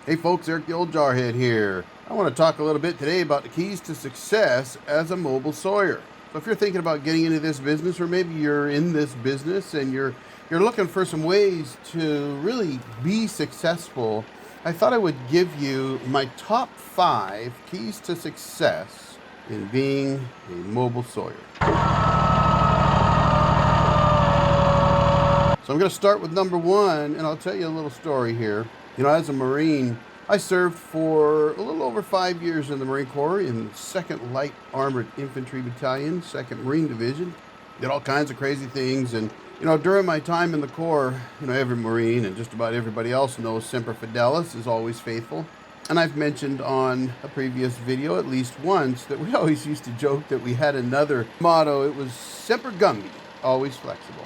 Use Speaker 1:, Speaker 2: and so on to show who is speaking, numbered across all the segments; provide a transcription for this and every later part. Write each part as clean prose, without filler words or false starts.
Speaker 1: Hey folks, Eric the Old Jarhead here. I want to talk a little bit today about the keys to success as a mobile sawyer. So if you're thinking about getting into this business, or maybe you're in this business and you're looking for some ways to really be successful, I thought I would give you my top 5 keys to success in being a mobile sawyer. So I'm going to start with number 1, and I'll tell you a little story here. You know, as a Marine, I served for a little over 5 years in the Marine Corps in 2nd Light Armored Infantry Battalion, 2nd Marine Division. Did all kinds of crazy things, and you know, during my time in the Corps, you know, every Marine and just about everybody else knows Semper Fidelis is always faithful. And I've mentioned on a previous video at least once that we always used to joke that we had another motto. It was Semper Gumby, always flexible.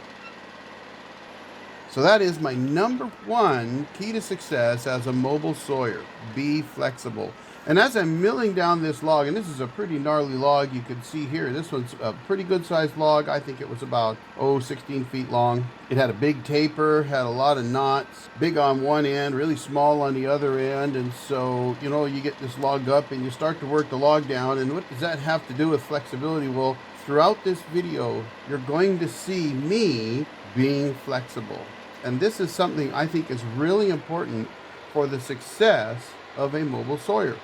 Speaker 1: So that is my number 1 key to success as a mobile sawyer. Be flexible. And as I'm milling down this log, and this is a pretty gnarly log, you can see here, this one's a pretty good sized log. I think it was about, 16 feet long. It had a big taper, had a lot of knots, big on one end, really small on the other end. And so, you know, you get this log up and you start to work the log down. And what does that have to do with flexibility? Well, throughout this video, you're going to see me being flexible. And this is something I think is really important for the success of a mobile sawyer.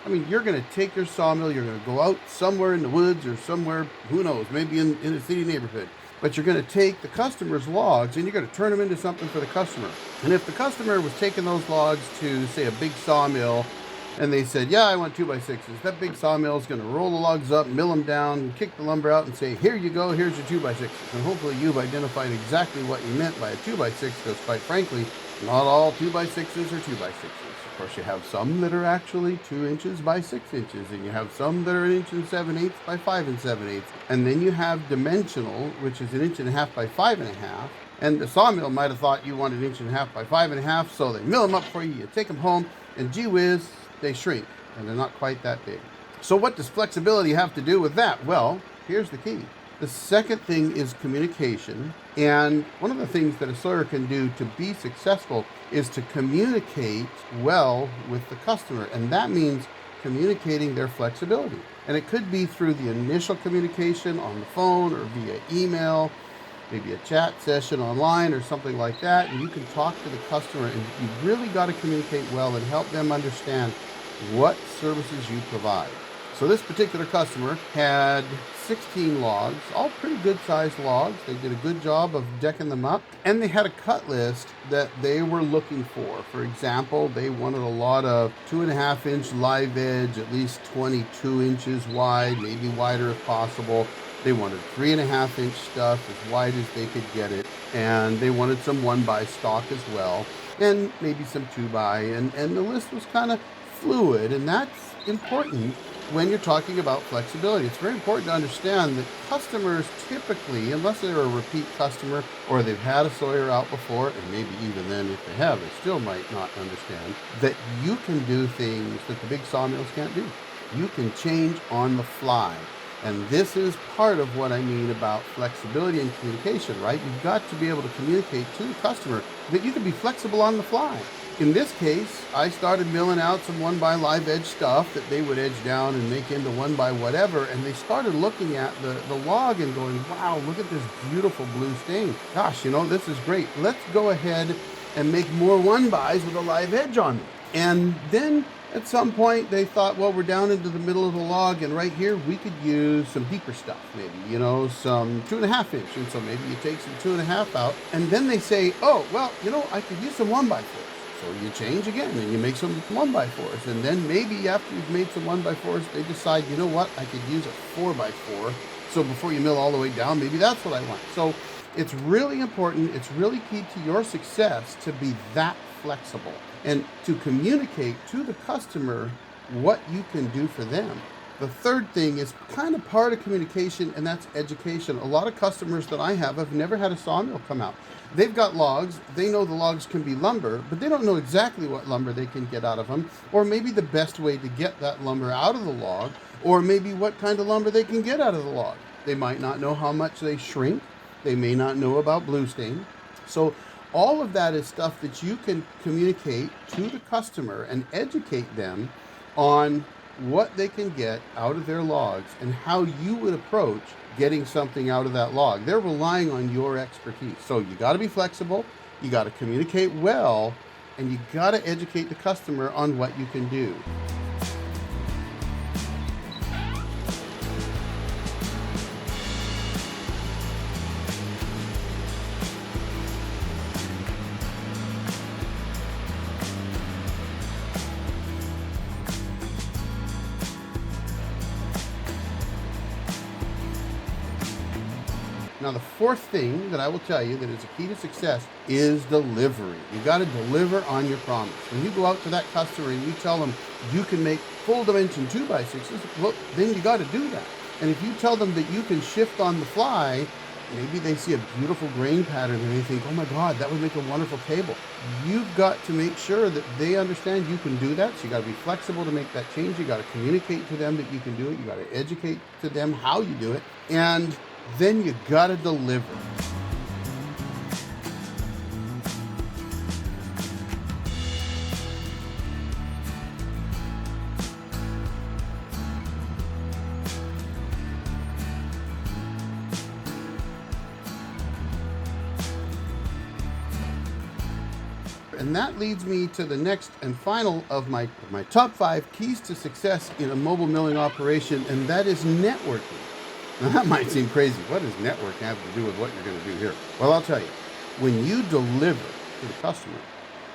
Speaker 1: I mean, you're going to take your sawmill, you're going to go out somewhere in the woods or somewhere, who knows, maybe in a city neighborhood. But you're going to take the customer's logs and you're going to turn them into something for the customer. And if the customer was taking those logs to, say, a big sawmill, and they said, yeah, I want 2x6s. That big sawmill is going to roll the logs up, mill them down, kick the lumber out and say, here you go, here's your 2x6s. And hopefully you've identified exactly what you meant by a 2x6, because quite frankly, not all 2x6s are 2x6s. Of course, you have some that are actually 2 inches by 6 inches, and you have some that are 1 7/8 by 5 7/8. And then you have dimensional, which is 1.5 inches by 5 1/2. And the sawmill might have thought you wanted 1.5 inches by 5 1/2, so they mill them up for you, you take them home, and gee whiz, they shrink, and they're not quite that big. So what does flexibility have to do with that? Well, here's the key. The second thing is communication. And one of the things that a sawyer can do to be successful is to communicate well with the customer. And that means communicating their flexibility. And it could be through the initial communication on the phone or via email, maybe a chat session online or something like that. And you can talk to the customer, and you really got to communicate well and help them understand what services you provide. So this particular customer had 16 logs, all pretty good sized logs. They did a good job of decking them up, and they had a cut list that they were looking for. For example, they wanted a lot of 2.5 inch live edge, at least 22 inches wide, maybe wider if possible. They wanted 3.5 inch stuff as wide as they could get it, and they wanted some 1x stock as well, and maybe some 2x, and the list was kind of fluid. And that's important when you're talking about flexibility. It's very important to understand that customers typically, unless they're a repeat customer or they've had a sawyer out before, and maybe even then if they have, they still might not understand that you can do things that the big sawmills can't do. You can change on the fly. And this is part of what I mean about flexibility and communication, right? You've got to be able to communicate to the customer that you can be flexible on the fly. In this case, I started milling out some 1x live edge stuff that they would edge down and make into 1x whatever. And they started looking at the log and going, wow, look at this beautiful blue stain. Gosh, you know, this is great. Let's go ahead and make more 1x's with a live edge on them. And then at some point they thought, well, we're down into the middle of the log, and right here we could use some deeper stuff, maybe, you know, some 2.5 inch. And so maybe you take some 2.5 out, and then they say, oh, well, you know, I could use some 1x4s. So you change again and you make some 1x4s. And then maybe after you've made some 1x4s, they decide, you know what, I could use a 4x4. So before you mill all the way down, maybe that's what I want. So it's really important, it's really key to your success to be that flexible and to communicate to the customer what you can do for them. The third thing is kind of part of communication, and that's education. A lot of customers that I have never had a sawmill come out. They've got logs, they know the logs can be lumber, but they don't know exactly what lumber they can get out of them, or maybe the best way to get that lumber out of the log, or maybe what kind of lumber they can get out of the log. They might not know how much they shrink. They may not know about blue stain. So All of that is stuff that you can communicate to the customer and educate them on what they can get out of their logs and how you would approach getting something out of that log. They're relying on your expertise. So you got to be flexible, you got to communicate well, and you got to educate the customer on what you can do. Now, the fourth thing that I will tell you that is a key to success is delivery. You got to deliver on your promise. When you go out to that customer and you tell them you can make full dimension 2x6s, well, then you got to do that. And if you tell them that you can shift on the fly, maybe they see a beautiful grain pattern and they think, oh my God, that would make a wonderful table. You've got to make sure that they understand you can do that. So you got to be flexible to make that change. You got to communicate to them that you can do it. You got to educate to them how you do it. And then you gotta deliver. And that leads me to the next and final of my top 5 keys to success in a mobile milling operation, and that is networking. Now that might seem crazy. What does networking have to do with what you're going to do here? Well, I'll tell you. When you deliver to the customer,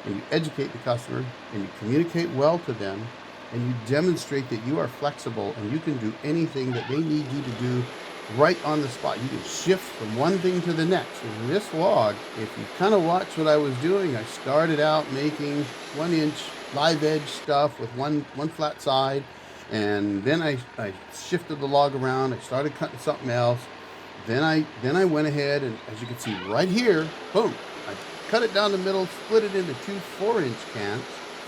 Speaker 1: and you educate the customer, and you communicate well to them, and you demonstrate that you are flexible and you can do anything that they need you to do right on the spot. You can shift from one thing to the next. In this log, if you kind of watch what I was doing, I started out making 1-inch live edge stuff with one flat side. And then I shifted the log around. I started cutting something else. Then I went ahead and, as you can see right here, boom, I cut it down the middle, split it into 2 4-inch cans,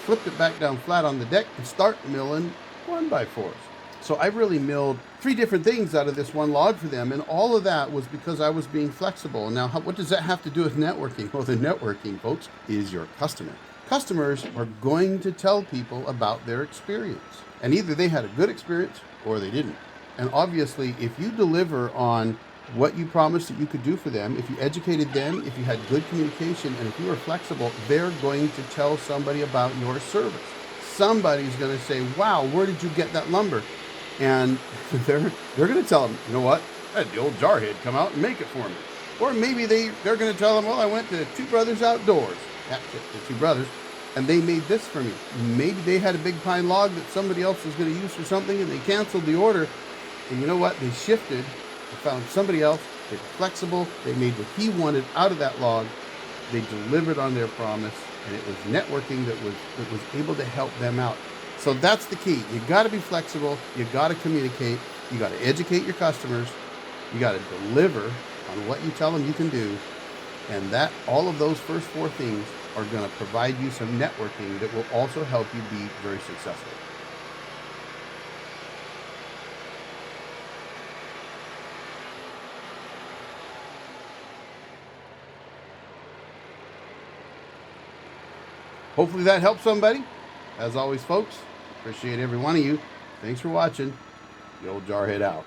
Speaker 1: flipped it back down flat on the deck, and start milling 1x4s. So I really milled 3 different things out of this one log for them, and all of that was because I was being flexible. Now, what does that have to do with networking? Well, the networking, folks, is your customer. Customers are going to tell people about their experience. And either they had a good experience or they didn't. And obviously, if you deliver on what you promised that you could do for them, if you educated them, if you had good communication, and if you were flexible, they're going to tell somebody about your service. Somebody's going to say, wow, where did you get that lumber? And they're going to tell them, you know what? I had the old jarhead come out and make it for me. Or maybe they're going to tell them, well, I went to Two Brothers Outdoors. That's it, the Two Brothers. And they made this for me. Maybe they had a big pine log that somebody else was going to use for something, and they canceled the order. And you know what? They shifted. They found somebody else. They were flexible. They made what he wanted out of that log. They delivered on their promise, and it was networking that was able to help them out. So that's the key. You got to be flexible. You got to communicate. You got to educate your customers. You got to deliver on what you tell them you can do. And that all of those first 4 things are going to provide you some networking that will also help you be very successful. Hopefully that helps somebody. As always, folks, appreciate every one of you. Thanks for watching. The old Jarhead out.